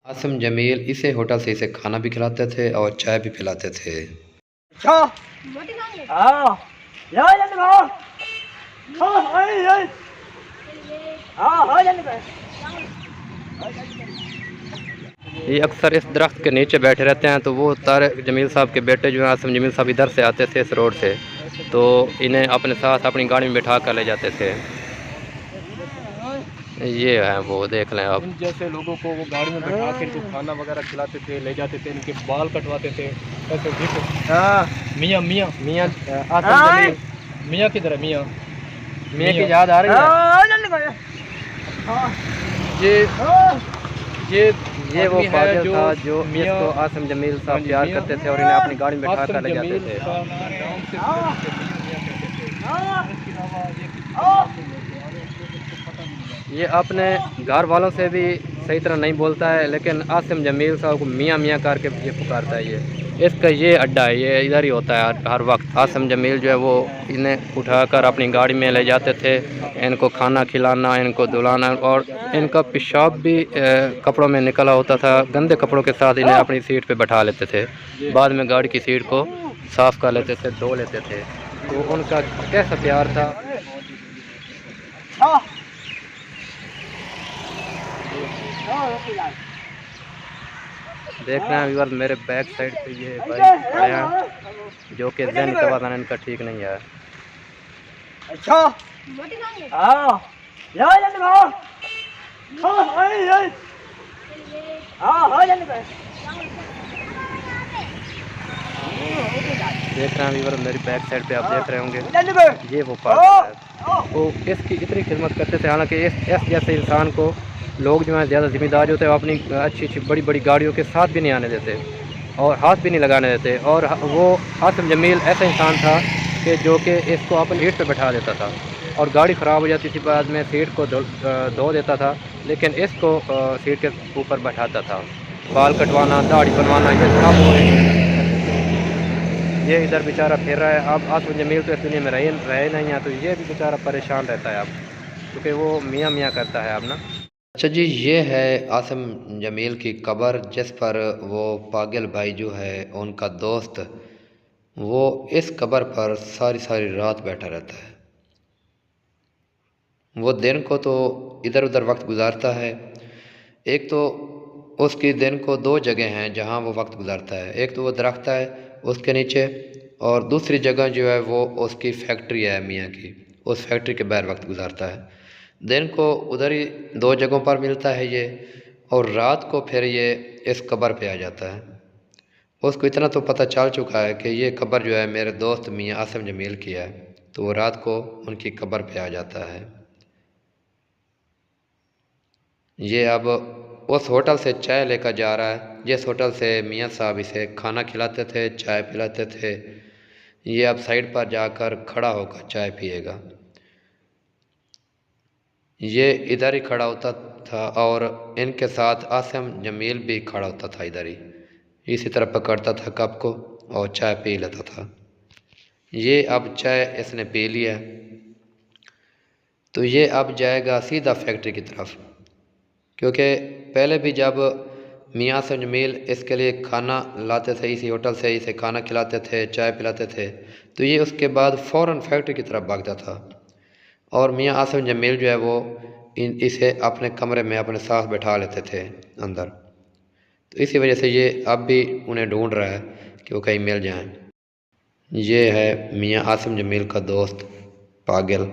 आसिम जमील इसे होटल से इसे खाना भी खिलाते थे और चाय भी पिलाते थे। अच्छा हाँ यार जल्दी भाग हाँ हाँ जल्दी भाग ये अक्सर इस दरख्त के नीचे बैठे रहते हैं। तो वो तारिक जमील साहब के बेटे जो हैं आसिम जमील साहब इधर से आते थे इस रोड से, तो इन्हें अपने साथ अपनी गाड़ी में बिठा कर ले जाते थे। ये है वो, देख लें आप। इन जैसे लोगों को वो गाड़ी में बैठा के इनको खाना वगैरह खिलाते थे, ले जाते थे, इनके बाल कटवाते थे। ऐसे देखो मियाँ मियाँ मियाँ आसिम जमील, मियाँ किधर है? मियाँ मियाँ की याद आ रही है? ये ये ये वो आदमी है पागल था जो मियाँ इसको आसिम जमील साहब जी, प्यार मियाँ करते थे और इन्हें अपनी गाड़ी में बैठा कर आसिम ले जाते जमील थे। का नाम से मियाँ कहते थे। इसके अलावा ये किसी का नाम नहीं लेते और इसको पता भी नहीं है। ये अपने घर वालों से भी सही तरह नहीं बोलता है, लेकिन आसिम जमील साहब को मियाँ मियाँ करके ये पुकारता है। ये इसका ये अड्डा है, ये इधर ही होता है हर वक्त। आसिम जमील जो है वो इन्हें उठाकर अपनी गाड़ी में ले जाते थे, इनको खाना खिलाना, इनको धुलाना, और इनका पेशाब भी कपड़ों में निकला होता था। गंदे कपड़ों के साथ इन्हें अपनी सीट पे बैठा लेते थे, बाद में गाड़ी की सीट को साफ़ कर लेते थे, धो लेते थे। तो उनका कैसा प्यार था। देख रहे हैं व्यूअर्स, मेरे बैक साइड पे ये भाई खड़े हैं जो कि ज़हनी तवाज़ुन इनका ठीक नहीं है। अच्छा हाँ यार जल्दी भाग हाँ जल्दी भाग देख रहे हैं व्यूअर्स, मेरी बैक साइड पे आप देख रहे होंगे, ये वो पागल है। वो इसकी इतनी खिदमत करते थे, हालांकि इस जैसे इंसान को लोग जो हैं ज़्यादा ज़िम्मेदार होते हैं वो अपनी अच्छी अच्छी बड़ी बड़ी गाड़ियों के साथ भी नहीं आने देते और हाथ भी नहीं लगाने देते। और वो आसिम जमील ऐसा इंसान था कि जो कि इसको अपनी सीट पे बैठा देता था और गाड़ी ख़राब हो जाती थी, बाद में सीट को धो देता था, लेकिन इसको सीट के ऊपर बैठाता था। बाल कटवाना, दाढ़ी बनवाना, ये सब हो ये इधर बेचारा फिर रहा है। अब आसिम जमील तो इस दुनिया में रहे नहीं है, तो ये भी बेचारा परेशान रहता है अब, क्योंकि वो मियाँ मियाँ करता है अब ना। अच्छा जी, ये है आसिम जमील की कब्र, जिस पर वो पागल भाई जो है उनका दोस्त, वो इस कब्र पर सारी सारी रात बैठा रहता है। वो दिन को तो इधर उधर वक्त गुजारता है। एक तो उसकी दिन को दो जगह हैं जहाँ वो वक्त गुजारता है, एक तो वो दरख्त है उसके नीचे, और दूसरी जगह जो है वो उसकी फैक्ट्री है मियाँ की, उस फैक्ट्री के बाहर वक्त गुजारता है। दिन को उधर ही दो जगहों पर मिलता है ये, और रात को फिर ये इस कब्र पे आ जाता है। उसको इतना तो पता चल चुका है कि ये कब्र जो है मेरे दोस्त मियाँ आसिम जमील की है, तो वो रात को उनकी कब्र पे आ जाता है। ये अब उस होटल से चाय लेकर जा रहा है, जिस होटल से मियाँ साहब इसे खाना खिलाते थे, चाय पिलाते थे। ये अब साइड पर जाकर खड़ा होकर चाय पिएगा। ये इधर ही खड़ा होता था और इनके साथ आसिम जमील भी खड़ा होता था इधर ही, इसी तरह पकड़ता था कप को और चाय पी लेता था। ये अब चाय इसने पी लिया, तो ये अब जाएगा सीधा फैक्ट्री की तरफ, क्योंकि पहले भी जब मियाँ आसिम जमील इसके लिए खाना लाते थे, इसी होटल से इसे खाना खिलाते थे, चाय पिलाते थे, तो ये उसके बाद फ़ौरन फैक्ट्री की तरफ भागता था। और मियाँ आसिम जमील जो है वो इसे अपने कमरे में अपने साथ बैठा लेते थे अंदर। तो इसी वजह से ये अब भी उन्हें ढूंढ रहा है कि वो कहीं मिल जाएं। ये है मियाँ आसिम जमील का दोस्त पागल,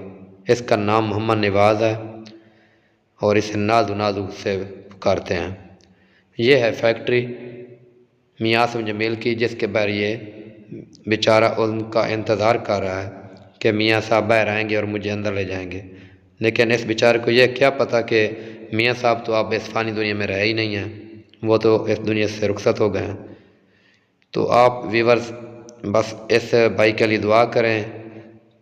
इसका नाम मोहम्मद नवाज़ है और इसे नाजू नाजू से पुकारते हैं। ये है फैक्ट्री मियाँ आसिम जमील की, जिसके बाहर ये बेचारा उनका इंतज़ार कर रहा है कि मियाँ साहब बाहर आएंगे और मुझे अंदर ले जाएंगे। लेकिन इस बेचारे को यह क्या पता कि मियाँ साहब तो अब इस फ़ानी दुनिया में रहे ही नहीं हैं, वो तो इस दुनिया से रुखसत हो गए हैं। तो आप व्यूअर्स बस इस भाई के लिए दुआ करें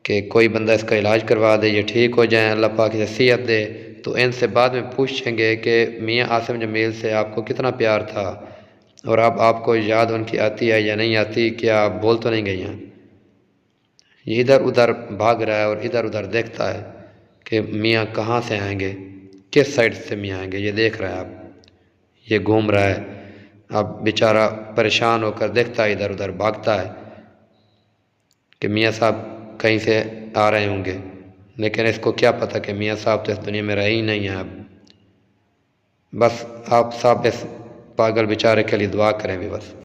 कि कोई बंदा इसका इलाज करवा दे, ये ठीक हो जाए, अल्लाह पाक इसे सेहत दे। तो इनसे बाद में पूछेंगे कि मियाँ आसिम जमील से आपको कितना प्यार था और अब आपको याद उनकी आती है या नहीं आती, क्या आप बोल तो नहीं गई हैं। ये इधर उधर भाग रहा है और इधर उधर देखता है कि मियाँ कहाँ से आएंगे, किस साइड से मियाँ आएंगे, ये देख रहा है आप। ये घूम रहा है। अब बेचारा परेशान होकर देखता है, इधर उधर भागता है कि मियाँ साहब कहीं से आ रहे होंगे, लेकिन इसको क्या पता कि मियाँ साहब तो इस दुनिया में रहे ही नहीं हैं अब। बस आप सब इस पागल बेचारे के लिए दुआ करें भी बस।